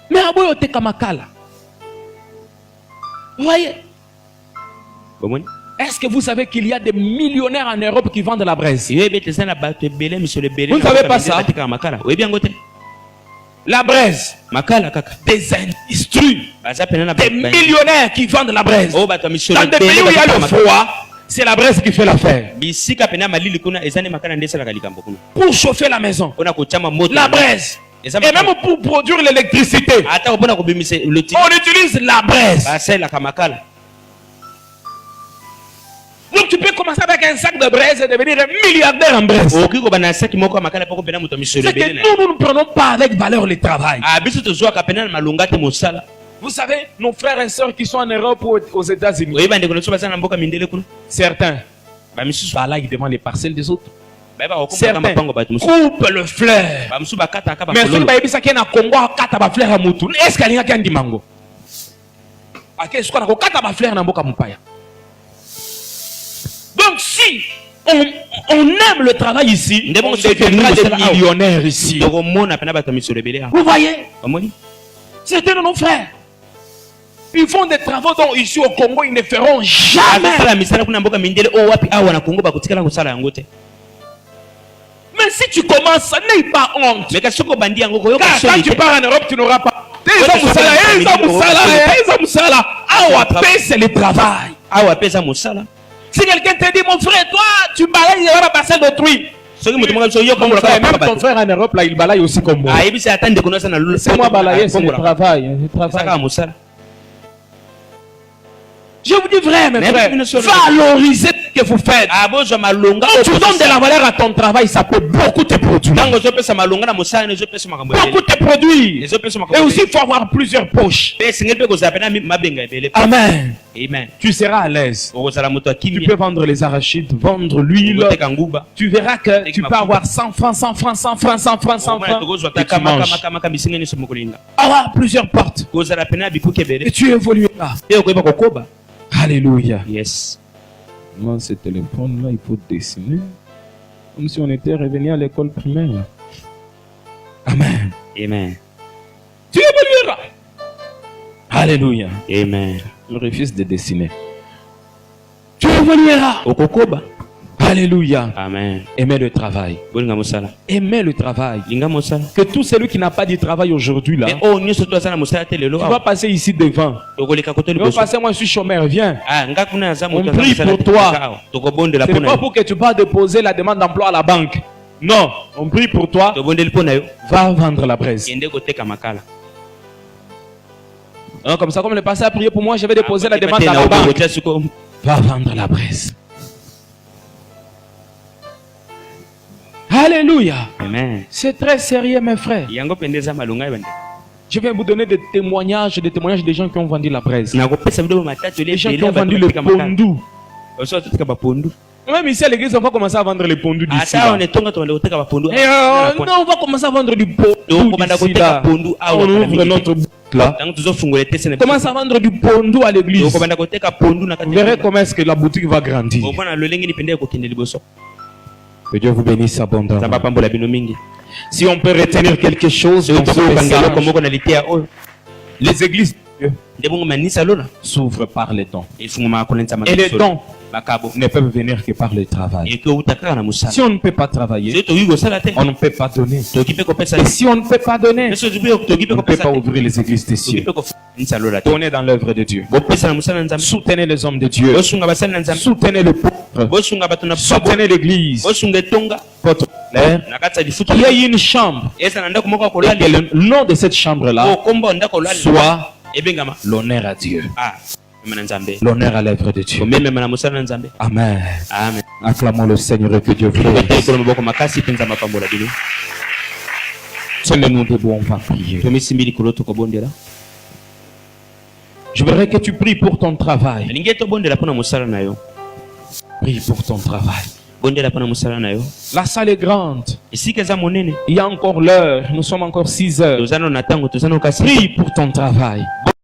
Mais à bout de Kamakala. Vous voyez? Est-ce que vous savez qu'il y a des millionnaires en Europe qui vendent de la braise? Vous ne savez pas ça? La braise. Des industries. Des millionnaires qui vendent de la braise. Dans des pays où il y a le froid, c'est la braise qui fait l'affaire. Pour chauffer la maison. La braise. Et même pour produire l'électricité, on utilise la braise. Donc tu peux commencer avec un sac de braise et devenir un milliardaire en braise. C'est que nous ne prenons pas avec valeur le travail. Vous savez, nos frères et sœurs qui sont en Europe ou aux États-Unis, certains, là ils demandent les parcelles des autres. Certains coupent le fleur. Mais ceux qui ont dit Congo a fleur à Moutou. Est-ce qu'il y a un dimango? Donc si on aime le travail ici, on deviendra des millionnaires ici. Vous voyez? Certains de nos frères, ils font des travaux dont ici au Congo ils ne feront jamais. Mais si tu commences, n'aie pas honte. Car quand tu pars en Europe, tu n'auras pas. C'est le travail. Si quelqu'un te dit, mon frère, toi, tu balayes la parcelle d'autrui. Même ton frère en Europe, là, il balaye aussi comme moi. C'est moi balayer, c'est le travail. Je vous dis vrai, mes frères, valorisez ce que vous faites. Quand tu donnes de la valeur à ton travail, ça peut beaucoup te produire. Beaucoup te produire. Et aussi, il faut avoir plusieurs poches. Amen. Amen. Tu seras à l'aise. Tu peux vendre les arachides, vendre l'huile. Tu verras que tu peux avoir 100 francs, 100 francs, 100 francs, 100 francs, 100 francs. Et tu manges. Avoir plusieurs portes. Et tu évolueras. Alléluia. Yes. Moi, ce téléphone-là, il faut dessiner. Comme si on était revenu à l'école primaire. Amen. Amen. Tu évolueras. Alléluia. Amen. Je refuse de dessiner. Tu évolueras. Okokoba. Alléluia. Amen. Aimez le travail. Bolinga mosala. Aimez le travail. Linga mosala. Que tout celui qui n'a pas de travail aujourd'hui là, Mais oh nyoso to azana mosala te lelo. tu vas passer ici devant. Tokoleka koto Tu vas liboso. passer, moi je suis chômeur, viens. Ah ngakuna azamu On to prie azana pour toi. Tokobonde la Ce n'est pona. pas pour que tu vas déposer la demande d'emploi à la banque. Non, on prie pour toi. Tobonde le pona yo. Va vendre la braise. Kende koteka makala. Hein, comme ça, comme le pasteur a prié pour moi, je vais déposer la demande à la banque. Va vendre la braise. Alléluia. Amen. C'est très sérieux, mes frères. Yango pendeza malunga bande. Je vais vous donner des témoignages des gens qui ont vendu la braise. Na kopesa bido matatu Les gens qui ont vendu le pondu. Oso tutika ba pondu. Même ici à l'église, on va commencer à vendre les pondus d'ici. Ata on etonga to ndoteka ba pondu. Non, on va commencer à vendre du pondu d'ici là. On ouvre notre boutique là. On commence à vendre du pondu à l'église. Vous verrez comment est-ce que la boutique va grandir. Que Dieu vous bénisse abondamment. Si on peut retenir quelque chose dans ce message, les églises s'ouvrent par les dons. Et les dons ne peuvent venir que par le travail. Si on ne peut pas travailler, on ne peut pas donner. Et si on ne peut pas donner, on ne peut pas ouvrir les églises des cieux. Donnez dans l'œuvre de Dieu. Soutenez les hommes de Dieu. Soutenez le pauvre. Soutenez l'église. Votre frère, il y a une chambre. Et que le nom de cette chambre-là soit l'honneur à Dieu. L'honneur à l'œuvre de Dieu. Amen. Amen. Acclamons le Seigneur et que Dieu vous bénisse. Seulement nous devons prier. Je voudrais que tu pries pour ton travail. Prie pour ton travail. La salle est grande. Il y a encore l'heure. Nous sommes encore 6 heures. Prie pour ton travail.